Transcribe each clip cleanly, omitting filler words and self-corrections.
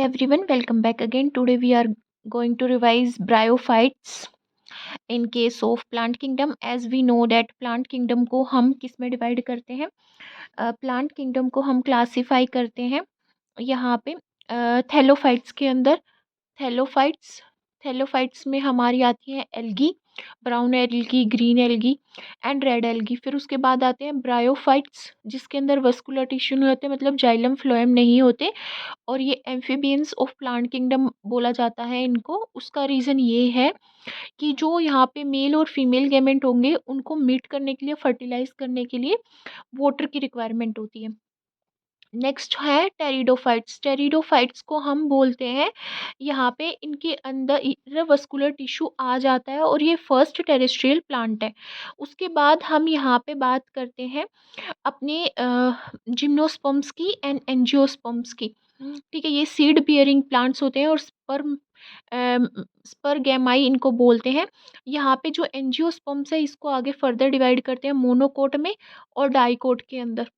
everyone, welcome back again. Today we are going to revise bryophytes in case of plant kingdom. As we know that plant kingdom को हम किस में divide करते हैं? Plant kingdom को हम classify करते हैं यहाँ पे थैलोफाइट्स के अंदर। थैलोफाइट्स थैलोफाइट्स में हमारी आती है algae, brown algae, green algae and red algae. फिर उसके बाद आते हैं ब्रायोफाइट्स जिसके अंदर वस्कुलर टिश्यू नहीं होते, मतलब जाइलम फ्लोएम नहीं होते, और ये एम्फीबियंस ऑफ प्लांट किंगडम बोला जाता है इनको। उसका रीज़न ये है कि जो यहाँ पे मेल और फीमेल गैमेट होंगे उनको मीट करने के लिए, फर्टिलाइज करने के लिए वाटर की रिक्वायरमेंट होती है। नेक्स्ट है टेरिडोफाइट्स। टेरिडोफाइट्स को हम बोलते हैं, यहाँ पे इनके अंदर इरवस्कुलर टिश्यू आ जाता है और ये फर्स्ट टेरेस्ट्रियल प्लांट है। उसके बाद हम यहाँ पे बात करते हैं अपने जिम्नोस्पर्म्स की एंड एंजियोस्पर्म्स की। ठीक है, ये सीड बियरिंग प्लांट्स होते हैं और स्पर्गेमाई इनको बोलते हैं। यहाँ पे जो एंजियोस्पर्म्स है इसको आगे फर्दर डिवाइड करते हैं मोनोकोट में और डाइकोट के अंदर।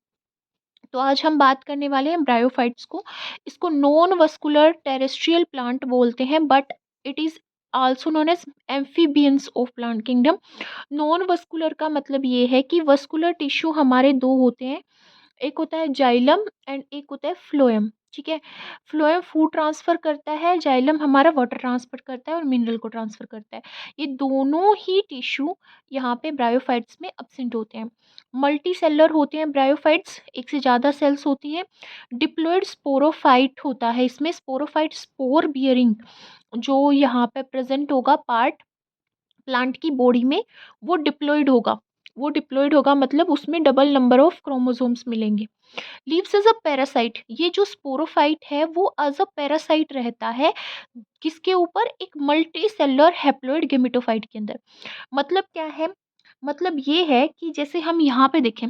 तो आज हम बात करने वाले हैं ब्रायोफाइट्स को। इसको नॉन वस्कुलर टेरेस्ट्रियल प्लांट बोलते हैं, but it is also known as amphibians of plant kingdom. Non vascular का मतलब ये है कि वस्कुलर टिश्यू हमारे दो होते हैं, एक होता है जाइलम एंड एक होता है फ्लोएम। ठीक है, फ्लोएम फूड ट्रांसफ़र करता है, जाइलम हमारा वाटर ट्रांसफर करता है और मिनरल को ट्रांसफ़र करता है। ये दोनों ही टिश्यू यहाँ पे ब्रायोफाइट्स में एब्सेंट होते हैं। मल्टी सेलर होते हैं ब्रायोफाइट्स, एक से ज़्यादा सेल्स होती हैं। डिप्लॉयड स्पोरोफाइट होता है इसमें। स्पोरोफाइट स्पोर बियरिंग जो यहाँ पे प्रेजेंट होगा पार्ट प्लांट की बॉडी में, वो डिप्लॉयड होगा। वो डिप्लॉयड होगा मतलब उसमें डबल नंबर ऑफ क्रोमोसोम्स मिलेंगे। Lives as a parasite. ये जो स्पोरोफाइट है वो एज अ पैरासाइट रहता है किसके ऊपर? एक मल्टी सेलुलर हैप्लॉइड गेमेटोफाइट के अंदर। मतलब क्या है? मतलब ये है कि जैसे हम यहाँ पे देखें,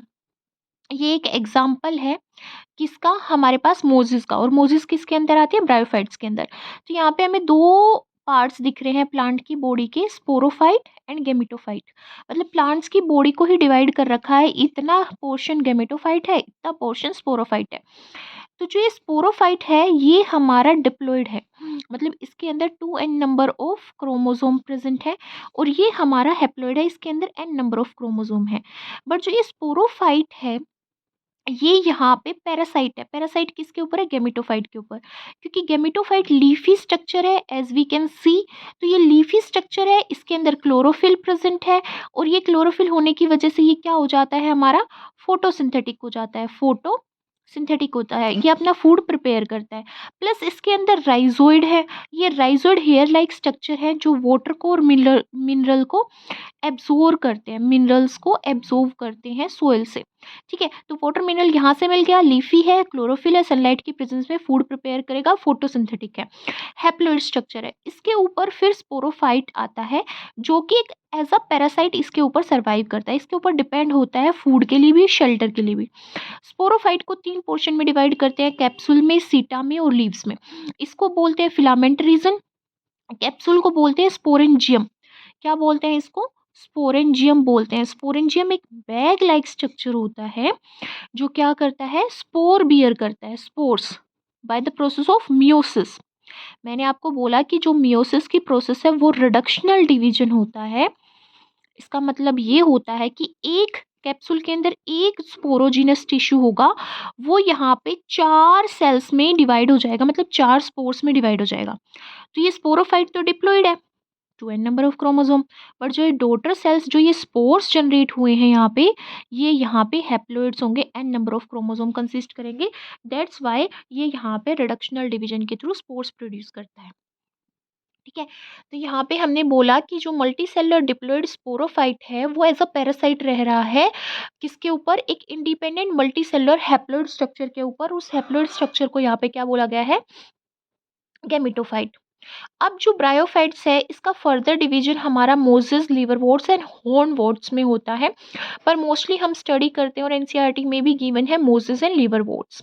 ये एक एग्जाम्पल है किसका? हमारे पास मोजिस का। और मोजिस किसके अंदर आती है? ब्रायोफाइट्स के अंदर। तो यहाँ पे हमें दो पार्ट्स दिख रहे हैं प्लांट की बॉडी के, स्पोरोफाइट एंड गेमिटोफाइट। मतलब प्लांट्स की बॉडी को ही डिवाइड कर रखा है, इतना पोर्शन गेमिटोफाइट है, इतना पोर्शन स्पोरोफाइट है। तो जो ये स्पोरोफाइट है ये हमारा डिप्लॉयड है, मतलब इसके अंदर 2n number of chromosome present है, और ये हमारा हैप्लॉइड है, इसके अंदर n नंबर ऑफ क्रोमोसोम है। बट जो ये स्पोरोफाइट है ये यहाँ पे पैरासाइट है। पैरासाइट किसके ऊपर है? गेमिटोफाइट के ऊपर। क्योंकि गेमिटोफाइट लीफी स्ट्रक्चर है एज वी कैन सी। तो ये लीफी स्ट्रक्चर है, इसके अंदर क्लोरोफिल प्रेजेंट है, और ये क्लोरोफिल होने की वजह से ये क्या हो जाता है? हमारा फोटोसिंथेटिक हो जाता है। फोटो सिंथेटिक होता है, ये अपना फूड प्रिपेयर करता है। प्लस इसके अंदर राइजोइड है। ये राइजोइड हेयर लाइक स्ट्रक्चर है जो वाटर को और मिनरल को एब्जॉर्ब करते हैं, मिनरल्स को एब्जॉर्ब करते हैं सोइल से। ठीक है, तो वाटर मिनरल यहाँ से मिल गया, लीफी है, क्लोरोफिल है, सनलाइट की प्रेजेंस में फूड प्रिपेयर करेगा, फोटोसिंथेटिक है, हैप्लॉइड स्ट्रक्चर है। इसके ऊपर फिर स्पोरोफाइट आता है जो कि एक एज अ पैरासाइट इसके ऊपर सर्वाइव करता है, इसके ऊपर डिपेंड होता है फूड के लिए भी, शेल्टर के लिए भी। स्पोरोफाइट को 3 पोर्शन में डिवाइड करते हैं, कैप्सूल में, सीटा में और लीव्स में। इसको बोलते हैं फिलामेंट रीजन, कैप्सूल को बोलते हैं स्पोरेंजियम। क्या बोलते हैं इसको? स्पोरेंजियम बोलते हैं। स्पोरेंजियम एक बैग लाइक स्ट्रक्चर होता है जो क्या करता है? स्पोर बियर करता है, spores, by the process of meiosis. मैंने आपको बोला कि जो मियोसिस की प्रोसेस है वो रिडक्शनल डिवीजन होता है। इसका मतलब ये होता है कि एक कैप्सूल के अंदर एक स्पोरोजिनस टिश्यू होगा, वो यहाँ पे 4 सेल्स में डिवाइड हो जाएगा, मतलब 4 स्पोर्स में डिवाइड हो जाएगा। तो ये स्पोरोफाइट तो डिप्लॉइड है, 2n number of chromosome. But जो ये डॉटर सेल्स, जो ये स्पोर्स जनरेट हुए हैं यहाँ पे, ये यहाँ पे हैप्लॉइड्स होंगे, n number of chromosome consist करेंगे। दैट्स वाई ये यहाँ पे रिडक्शनल डिवीजन के थ्रू स्पोर्स प्रोड्यूस करता है। ठीक है, तो यहाँ पे हमने बोला कि जो मल्टी सेलुलर डिप्लॉइड स्पोरोफाइट है वो एज अ पैरासाइट रह रहा है किसके ऊपर? एक independent multi cellular haploid structure के ऊपर। उस हैप्लॉइड स्ट्रक्चर को यहाँ पे क्या बोला गया है? गैमेटोफाइट। अब जो ब्रायोफाइट्स है इसका फर्दर डिवीजन हमारा मोजेस, लीवरवॉर्ट्स एंड हॉर्नवॉर्ट्स में होता है, पर मोस्टली हम स्टडी करते हैं और एनसीईआरटी में भी गिवन है मोजेस एंड लीवरवॉर्ट्स।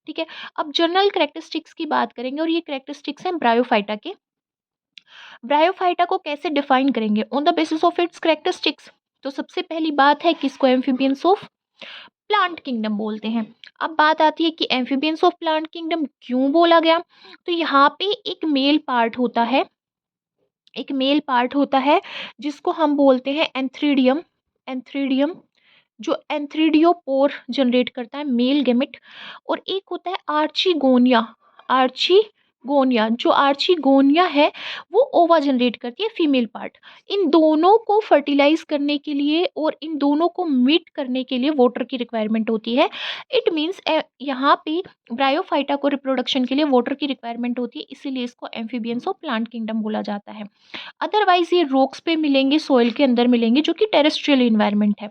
ठीक है, अब जनरल कैरेक्टरिस्टिक्स की बात करेंगे, और ये कैरेक्टरिस्टिक्स हैं ब्रायोफाइटा के। ब्रायोफाइटा को कैसे डिफाइन करेंगे? On the basis of its characteristics. तो सबसे पहली बात है किसको? एम्फीबियंस ऑफ प्लांट किंगडम बोलते हैं। अब बात आती है कि एम्फीबियंस ऑफ प्लांट किंगडम क्यों बोला गया। तो यहाँ पे एक मेल पार्ट होता है जिसको हम बोलते हैं एंथ्रीडियम। एंथ्रीडियम जो एंथ्रीडियोपोर जनरेट करता है, मेल गेमिट। और एक होता है आर्चीगोनिया। आर्चीगोनिया, जो आर्चीगोनिया है वो ओवा जनरेट करती है, फीमेल पार्ट। इन दोनों को फर्टिलाइज करने के लिए और इन दोनों को मीट करने के लिए वाटर की रिक्वायरमेंट होती है। इट मीन्स यहाँ पे ब्रायोफाइटा को रिप्रोडक्शन के लिए वाटर की रिक्वायरमेंट होती है, इसीलिए इसको एम्फीबियंस ऑफ प्लांट किंगडम बोला जाता है। अदरवाइज ये रोक्स पे मिलेंगे, सॉइल के अंदर मिलेंगे, जो कि टेरेस्ट्रियल इन्वायरमेंट है।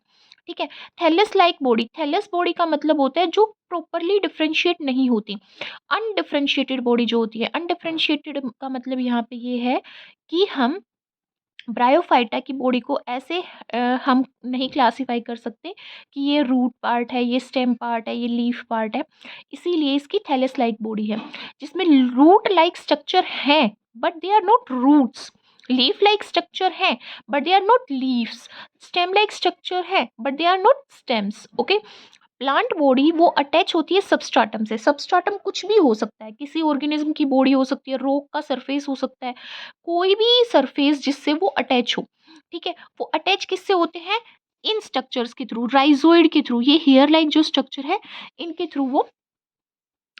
ठीक है। Thallus like body, thallus body का मतलब होता है जो प्रॉपरली डिफ्रेंशिएट नहीं होती। अनडिफ्रेंशिएटेड बॉडी जो होती है, अनडिफ्रेंशिएटेड का मतलब यहाँ पे ये है कि हम ब्रायोफाइटा की बॉडी को ऐसे हम नहीं क्लासीफाई कर सकते कि ये रूट पार्ट है, ये स्टेम पार्ट है, ये लीफ पार्ट है। इसीलिए इसकी थैलस लाइक बॉडी है जिसमें रूट लाइक स्ट्रक्चर है but they are not roots. Leaf like structure है but they are not leaves. Stem like structure है but they are not stems. Okay. Plant body वो attach होती है सबस्ट्राटम से। सबस्ट्राटम कुछ भी हो सकता है, किसी ऑर्गेनिज्म की बॉडी हो सकती है, रॉक का सरफेस हो सकता है, कोई भी सरफेस जिससे वो अटैच हो। ठीक है। वो अटैच किससे होते हैं, इन स्ट्रक्चर्स के थ्रू, राइजोइड के थ्रू, ये हेयर लाइक जो स्ट्रक्चर है इनके थ्रू वो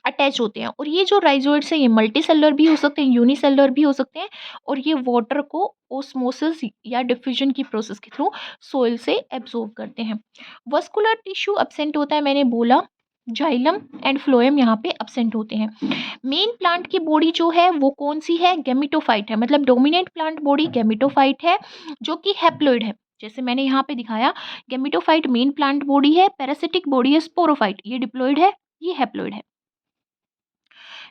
अटैच होते हैं। और ये जो राइजोइड्स है ये मल्टी सेलुलर भी हो सकते हैं, यूनिसेलुलर भी हो सकते हैं। और ये वाटर को ओस्मोसिस या डिफ्यूजन की प्रोसेस के थ्रू सोइल से एब्जॉर्ब करते हैं। वस्कुलर टिश्यू एब्सेंट होता है, मैंने बोला। जाइलम एंड फ्लोएम यहाँ पे एब्सेंट होते हैं। मेन प्लांट की बॉडी जो है वो कौन सी है, गेमिटोफाइट है। मतलब डोमिनेंट प्लांट बॉडी गेमिटोफाइट है जो कि हैप्लॉइड है। जैसे मैंने यहाँ पे दिखाया, गेमिटोफाइट मेन प्लांट बॉडी है, पैरासिटिक बॉडी है स्पोरोफाइट, ये डिप्लॉइड है, ये हैप्लॉइड है।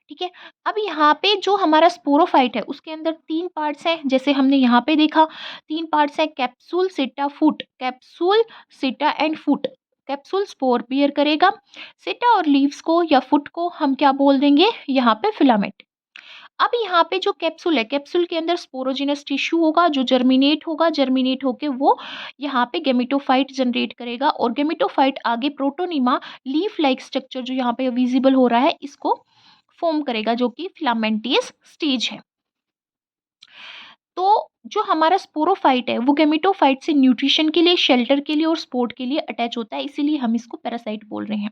ठीक है। अब यहाँ पे जो हमारा स्पोरोफाइट है उसके अंदर तीन पार्ट्स हैं, जैसे हमने यहाँ पे देखा तीन पार्ट्स हैं, capsule, seta, foot. Capsule, seta and foot. Capsule spore bear करेगा, सेटा और लीव्स को या फुट को हम क्या बोल देंगे, यहाँ पे फिलामेंट। अब यहाँ पे जो कैप्सूल है, कैप्सूल के अंदर स्पोरोजिनस टिश्यू होगा जो जर्मिनेट होगा, जर्मिनेट होके वो यहाँ पे गेमिटोफाइट जनरेट करेगा। और गेमिटोफाइट आगे प्रोटोनिमा, लीफ लाइक स्ट्रक्चर जो यहाँ पे विजिबल हो रहा है, इसको फॉर्म करेगा जो कि फिलामेंटियस स्टेज है। तो जो हमारा स्पोरोफाइट है वो गेमिटोफाइट से न्यूट्रिशन के लिए, शेल्टर के लिए और स्पोर्ट के लिए अटैच होता है, इसीलिए हम इसको पैरासाइट बोल रहे हैं।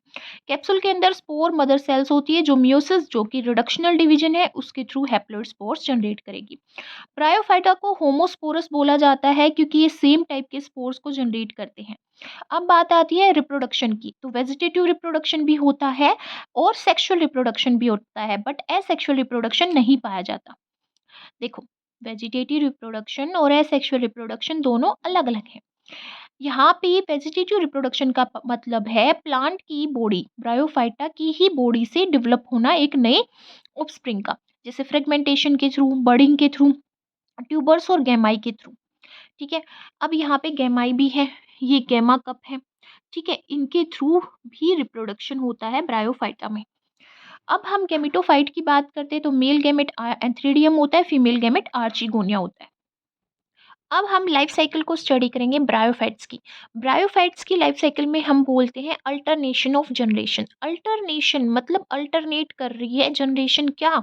कैप्सूल के अंदर स्पोर मदर सेल्स होती है जो मियोसिस, जो कि रिडक्शनल डिवीजन है, उसके थ्रू हैप्लॉइड स्पोर्स जनरेट करेगी। ब्रायोफाइटा को होमोस्पोरस बोला जाता है क्योंकि ये सेम टाइप के स्पोर्स को जनरेट करते हैं। अब बात आती है रिप्रोडक्शन की, तो वेजिटेटिव रिप्रोडक्शन भी होता है और सेक्सुअल रिप्रोडक्शन भी होता है, बट एसेक्सुअल रिप्रोडक्शन नहीं पाया जाता। देखो, वेजिटेटिव रिप्रोडक्शन और एसेक्सुअल रिप्रोडक्शन दोनों अलग अलग हैं। यहाँ पे वेजिटेटिव रिप्रोडक्शन का मतलब है प्लांट की बॉडी, ब्रायोफाइटा की ही बॉडी से डेवलप होना एक नए ऑफस्प्रिंग का, जैसे फ्रेगमेंटेशन के थ्रू, बर्डिंग के थ्रू, ट्यूबर्स और गैमाई के थ्रू। ठीक है। अब यहाँ पे गैमाई भी है, ये गैमा कप है। ठीक है। इनके थ्रू भी रिप्रोडक्शन होता है ब्रायोफाइटा में। अब हम गेमिटोफाइट की बात करते हैं तो मेल गेमेट एंथ्रीडियम होता है, फीमेल गेमेट आर्चिगोनिया होता है। अब हम लाइफ साइकिल को स्टडी करेंगे ब्रायोफाइट्स की। ब्रायोफाइट्स की लाइफ साइकिल में हम बोलते हैं अल्टरनेशन ऑफ जनरेशन। अल्टरनेशन मतलब अल्टरनेट कर रही है, जनरेशन क्या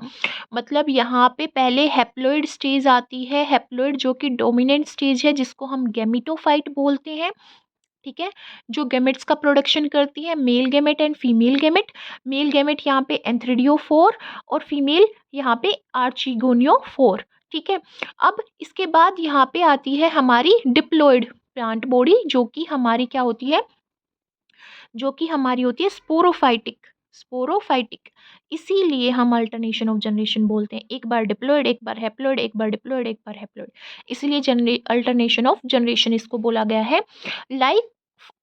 मतलब यहाँ पे पहले हैप्लॉइड स्टेज आती है, हैप्लॉइड जो कि डोमिनेंट स्टेज है जिसको हम गेमिटोफाइट बोलते हैं। ठीक है। जो गैमेट्स का प्रोडक्शन करती है, male gamete and female gamete. Male gamete यहाँ पे एंथ्रिडियोफोर और फीमेल यहाँ पे आर्चिगोनियोफोर। ठीक है। अब इसके बाद यहाँ पे आती है हमारी डिप्लॉइड प्लांट बॉडी जो कि हमारी क्या होती है, जो कि हमारी होती है स्पोरोफाइटिक। स्पोरोफाइटिक, इसीलिए हम अल्टरनेशन ऑफ जनरेशन बोलते हैं, एक बार डिप्लॉइड एक बार हैप्लॉइड, एक बार डिप्लॉइड एक बार हैप्लॉइड, इसीलिए अल्टरनेशन ऑफ जनरेशन इसको बोला गया है। Like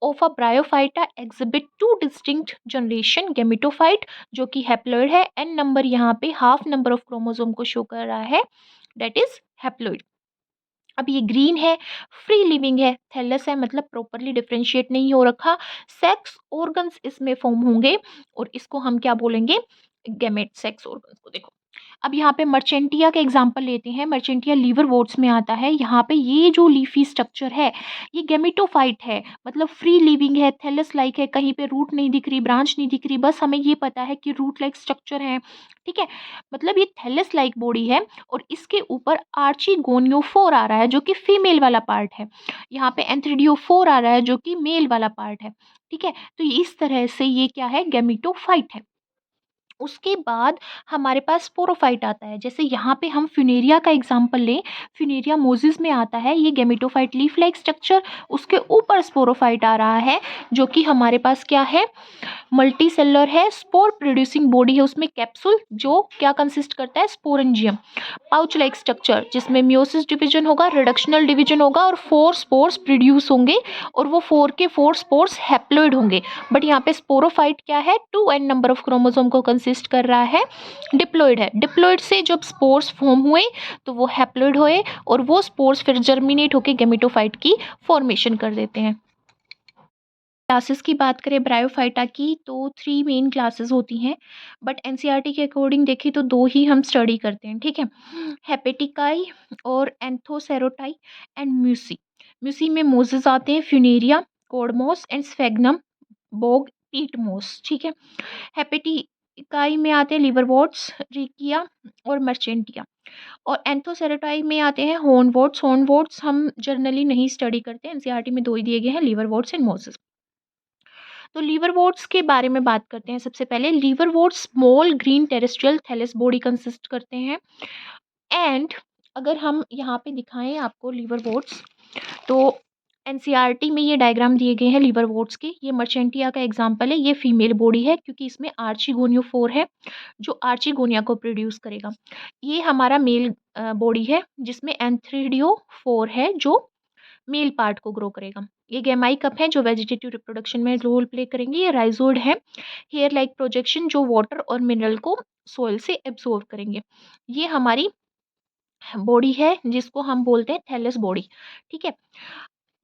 of a bryophyta exhibit two distinct generation, gametophyte जो कि हैप्लॉइड है, एन नंबर यहाँ पे हाफ नंबर ऑफ क्रोमोसोम को शो कर रहा है, दैट इज हैप्लॉइड। अब ये ग्रीन है, फ्री लिविंग है, थैलस है मतलब प्रॉपरली डिफरेंशिएट नहीं हो रखा, सेक्स ऑर्गन्स इसमें फॉर्म होंगे और इसको हम क्या बोलेंगे, गैमेट सेक्स ऑर्गन्स को। देखो, अब यहाँ पे मर्चेंटिया का एग्जांपल लेते हैं। मर्चेंटिया लीवरवोर्ट्स में आता है। यहाँ पे ये जो लीफी स्ट्रक्चर है ये गेमेटोफाइट है, मतलब फ्री लिविंग है, थैलस लाइक है, कहीं पे रूट नहीं दिख रही, ब्रांच नहीं दिख रही, बस हमें ये पता है कि रूट लाइक स्ट्रक्चर है। ठीक है, मतलब ये थैलस लाइक बॉडी है और इसके ऊपर आर्चिगोनियोफोर आ रहा है जो कि फीमेल वाला पार्ट है। यहाँ पे एंथ्रिडियोफोर आ रहा है जो कि मेल वाला पार्ट है। ठीक है, तो इस तरह से ये क्या है, गेमिटोफाइट है। उसके बाद हमारे पास स्पोरोफाइट आता है। जैसे यहाँ पे हम फ्यूनेरिया का एग्जांपल लें, फ्यूनेरिया मोजिस में आता है ये गेमिटोफाइट लीफ लाइक स्ट्रक्चर, उसके ऊपर स्पोरोफाइट आ रहा है जो कि हमारे पास क्या है, मल्टी सेलर है, स्पोर प्रोड्यूसिंग बॉडी है, उसमें कैप्सूल जो क्या कंसिस्ट करता है, स्पोरेंजियम, पाउच लाइक स्ट्रक्चर जिसमें मियोसिस डिवीजन होगा, रिडक्शनल डिवीजन होगा और 4 स्पोर्स प्रोड्यूस होंगे और वो 4 के 4 स्पोर्स हैप्लॉइड होंगे। बट यहाँ पे स्पोरोफाइट क्या है, 2n नंबर ऑफ क्रोमोसोम को कंसिस्ट कर रहा है, डिप्लॉइड है। डिप्लॉइड से जब स्पोर्स फॉर्म हुए तो वो हैप्लॉइड हुए और वो स्पोर्स फिर जर्मिनेट होकर गेमेटोफाइट की फॉर्मेशन कर देते हैं। क्लासेस की बात करें ब्रायोफाइटा की तो 3 मेन क्लासेस होती हैं, बट एनसीईआरटी के अकॉर्डिंग देखें तो 2 ही हम स्टडी करते हैं। ठीक है, हेपेटिकाई और एंथोसेरोटाई एंड म्यूसी। म्यूसी में मोजेस आते हैं, फ्यूनेरिया, कोडमोस एंड स्फेगनम, बोग, टीटमोस। ठीक है, हेपेटिकाई में आते हैं लिवरवॉर्ट्स, रिकिया और मर्चेंटिया। और एंथोसेरोटाई में आते हैं हॉर्नवॉर्ट्स। हॉर्नवॉर्ट्स हम जर्नली नहीं स्टडी करते, एनसीईआरटी में 2 ही दिए गए हैं, लिवरवॉर्ट्स एंड मोजेस। तो लीवरवोर्ट्स के बारे में बात करते हैं। सबसे पहले liverworts small green terrestrial thallus body consist करते हैं। एंड अगर हम यहाँ पे दिखाएं आपको लीवरवोर्ट्स, तो एनसीईआरटी में ये डायग्राम दिए गए हैं लीवरवोर्ट्स के। ये मर्चेंटिया का एग्जांपल है, ये फीमेल बॉडी है क्योंकि इसमें आर्चिगोनियोफोर है जो आर्चिगोनिया को प्रोड्यूस करेगा। ये हमारा मेल बॉडी है जिसमें एंथ्रिडियोफोर है जो मेल पार्ट को ग्रो करेगा। ये गेमाई कप है जो वेजिटेटिव रिप्रोडक्शन में रोल प्ले करेंगे। ये राइजोइड है, हेयर लाइक प्रोजेक्शन जो वाटर और मिनरल को सोइल से एब्जॉर्ब करेंगे। ये हमारी बॉडी है जिसको हम बोलते हैं थैलस बॉडी। ठीक है,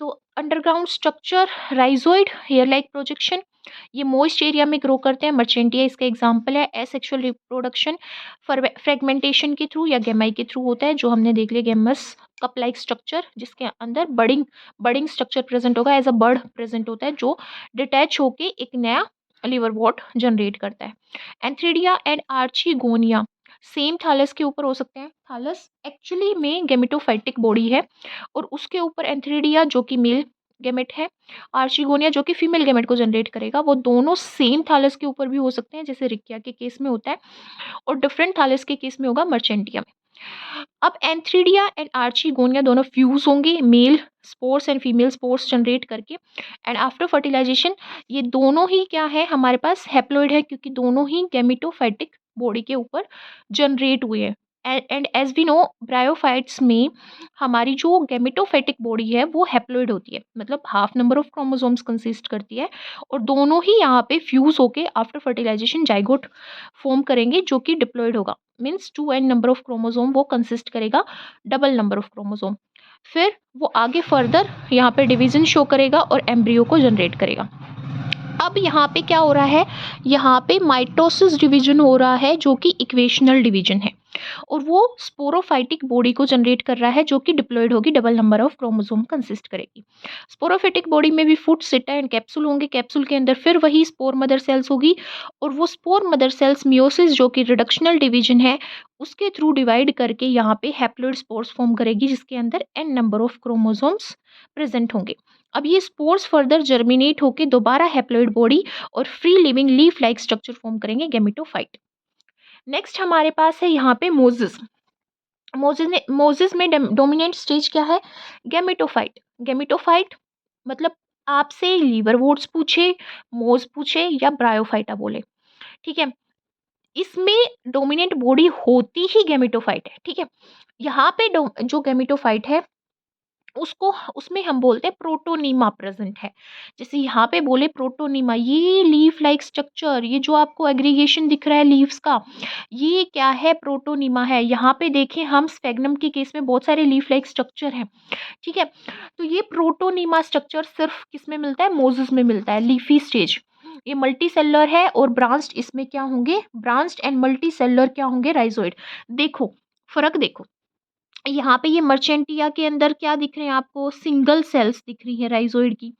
तो underground structure rhizoid, hair like projection, ये मॉइस्ट एरिया में ग्रो करते हैं। मर्चेंटिया इसका एग्जांपल है। एसेक्सुअल रिप्रोडक्शन फ्रेगमेंटेशन के थ्रू या गेमाई के थ्रू होता है, जो हमने देख लिया गेमस कप लाइक स्ट्रक्चर जिसके अंदर बडिंग बडिंग स्ट्रक्चर प्रेजेंट होगा, एज अ बर्ड प्रेजेंट होता है जो डिटैच होके एक नया लिवर वॉट जनरेट करता है। एंथ्रिडिया एंड आर्चिगोनिया सेम थालस के ऊपर हो सकते हैं। थालस एक्चुअली में गेमेटोफाइटिक बॉडी है और उसके ऊपर एंथ्रिडिया जो कि मेल गेमेट है, आर्चिगोनिया जो कि फीमेल गेमेट को जनरेट करेगा। वो दोनों सेम थालस के ऊपर भी हो सकते हैं जैसे रिकिया के केस में होता है, और डिफरेंट थालस के केस में होगा मर्चेंटिया में। अब एंथ्रिडिया एंड आर्चिगोनिया दोनों फ्यूज होंगे male spores and female spores generate करके, एंड आफ्टर फर्टिलाइजेशन ये दोनों ही क्या है, हमारे पास हैप्लॉइड है क्योंकि दोनों ही गेमेटोफाइटिक बॉडी के ऊपर जनरेट हुए हैं। And as we know bryophytes में हमारी जो गेमेटोफाइटिक बॉडी है वो हैप्लॉइड होती है, मतलब half number of chromosomes consist करती है और दोनों ही यहाँ पे फ्यूज होके आफ्टर फर्टिलाइजेशन जाइगोट फॉर्म करेंगे जो कि डिप्लॉइड होगा। Means 2n number of chromosome वो कंसिस्ट करेगा, डबल नंबर ऑफ क्रोमोसोम। फिर वो आगे फर्दर यहाँ पे डिवीजन शो करेगा और एम्ब्रियो को जनरेट करेगा। अब यहाँ पे क्या हो रहा है, यहाँ पे माइटोसिस डिवीजन हो रहा है जो कि इक्वेशनल डिवीजन है और वो स्पोरोफाइटिक बॉडी को जनरेट कर रहा है जो कि डिप्लॉइड होगी, double number of chromosome consist करेगी। स्पोरोफाइटिक बॉडी में भी फुट, सिटा एंड कैप्सूल होंगे। कैप्सूल के अंदर फिर वही स्पोर मदर सेल्स होगी और वो स्पोर मदर सेल्स मियोसिस जो कि रिडक्शनल डिवीजन है उसके थ्रू डिवाइड करके यहाँ पे हैप्लॉइड स्पोर्स फॉर्म करेगी जिसके अंदर n number of chromosomes present होंगे। अब ये स्पोर्स फर्दर जर्मिनेट होकर दोबारा हैप्लॉइड बॉडी और free living leaf like structure form करेंगे, गेमेटोफाइट। नेक्स्ट हमारे पास है यहाँ पे मोजिस। मोजिस में डोमिनेंट स्टेज क्या है, गेमेटोफाइट। गेमेटोफाइट मतलब आपसे लीवरवोर्ट्स पूछे, मोज पूछे या ब्रायोफाइटा बोले, ठीक है, इसमें डोमिनेंट बॉडी होती ही गेमेटोफाइट है। ठीक है, यहाँ पे जो गेमेटोफाइट है उसको उसमें हम बोलते हैं प्रोटोनीमा प्रेजेंट है। जैसे यहाँ पे बोले प्रोटोनीमा, ये लीफ लाइक स्ट्रक्चर, ये जो आपको एग्रीगेशन दिख रहा है लीव्स का, ये क्या है, प्रोटोनीमा है। यहाँ पे देखें हम स्फेगनम के केस में बहुत सारे लीफ लाइक स्ट्रक्चर हैं। ठीक है, तो ये प्रोटोनीमा स्ट्रक्चर सिर्फ किस में मिलता है, मोजेस में मिलता है, लीफी स्टेज। ये मल्टी सेलुलर है और ब्रांच्ड इसमें क्या होंगे, ब्रांच्ड एंड मल्टी सेलुलर क्या होंगे, राइजोइड। देखो फर्क देखो, यहाँ पे ये मर्चेंटिया के अंदर क्या दिख रहे हैं आपको, सिंगल सेल्स दिख रही है राइजोइड की,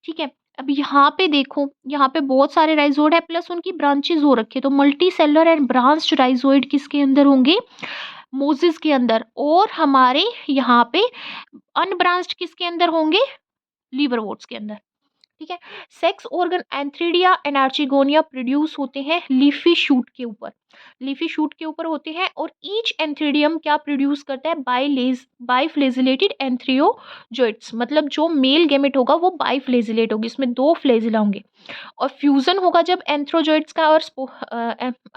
ठीक है। अब यहाँ पे देखो, यहाँ पे बहुत सारे राइजोइड है प्लस उनकी ब्रांचेस हो रखे, तो multi cellular and branched rhizoid किसके अंदर होंगे, मोजिस के अंदर। और हमारे यहाँ पे अनब्रांच्ड किसके अंदर होंगे, लीवरवोर्ट्स के अंदर, ठीक है। Sex organ antheridia and archegonia produce होते हैं लीफी शूट के ऊपर, लीफी शूट के ऊपर होते हैं। और ईच एंथ्रीडियम क्या प्रोड्यूस करता है, बाइफ्लेजिलेटेड एंथ्रियोजोइट्स, मतलब जो मेल गैमेट होगा वो बाइफ्लेजिलेट होगी, इसमें 2 फ्लेजिला होंगे। और फ्यूजन होगा जब एंथ्रोजोइट्स का और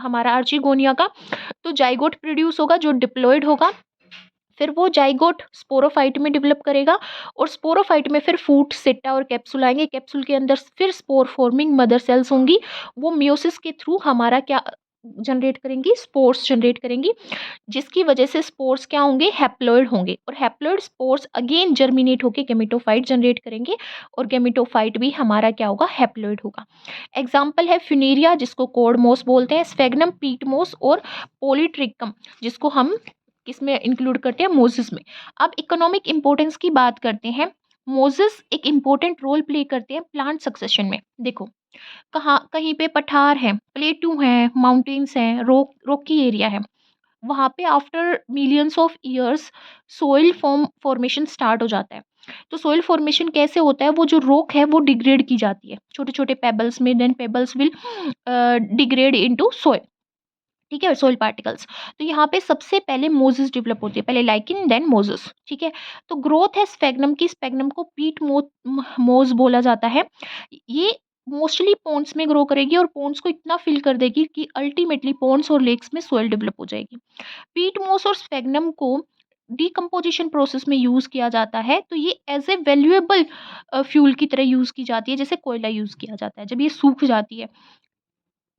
हमारा आर्चिगोनिया का, तो जाइगोट प्रोड्यूस होगा जो डिप्लॉयड होगा, फिर वो जाइगोट स्पोरोफाइट में डेवलप करेगा और स्पोरोफाइट में फिर फूट, सिट्टा और कैप्सूल आएंगे, कैप्सूल के अंदर फिर स्पोर फॉर्मिंग मदर सेल्स होंगी, वो मियोसिस के थ्रू हमारा क्या जनरेट करेंगी, स्पोर्स जनरेट करेंगी, जिसकी वजह से स्पोर्स क्या होंगे, हैप्लॉइड होंगे, और हैप्लॉइड स्पोर्स अगेन जर्मिनेट होकर गेमेटोफाइट जनरेट करेंगे, और गेमेटोफाइट भी हमारा क्या होगा, हैप्लॉइड होगा। एग्जाम्पल है फ्यूनेरिया जिसको कोडमोस बोलते हैं, स्फेगनम पीटमोस और पोलीट्रिकम जिसको हम किसमें इंक्लूड करते हैं, मोजिस में। अब इकोनॉमिक इंपॉर्टेंस की बात करते हैं, मोजिस एक इम्पोर्टेंट रोल प्ले करते हैं प्लांट सक्सेशन में। देखो कहाँ, कहीं पे पठार है, प्लेटू है, माउंटेन्स हैं, रोकी एरिया है, वहाँ पे after millions of years soil formation start हो जाता है। तो सोइल फॉर्मेशन कैसे होता है, वो जो रॉक है वो डिग्रेड की जाती है छोटे छोटे पेबल्स में, then pebbles will degrade into soil, ठीक है, सोइल पार्टिकल्स। तो यहाँ पे सबसे पहले मोजेस डेवलप होती है, पहले लाइकिन देन मोजेस, ठीक है। तो ग्रोथ है स्फेगनम की, स्फेगनम को पीट मोज बोला जाता है। ये मोस्टली पॉन्ड्स में ग्रो करेगी और पॉन्ड्स को इतना फिल कर देगी कि अल्टीमेटली पॉन्ड्स और लेक्स में सोइल डेवलप हो जाएगी। पीट मोस और स्फेगनम को डीकम्पोजिशन प्रोसेस में यूज़ किया जाता है, तो ये एज ए वैल्यूएबल फ्यूल की तरह यूज़ की जाती है, जैसे कोयला यूज़ किया जाता है जब ये सूख जाती है।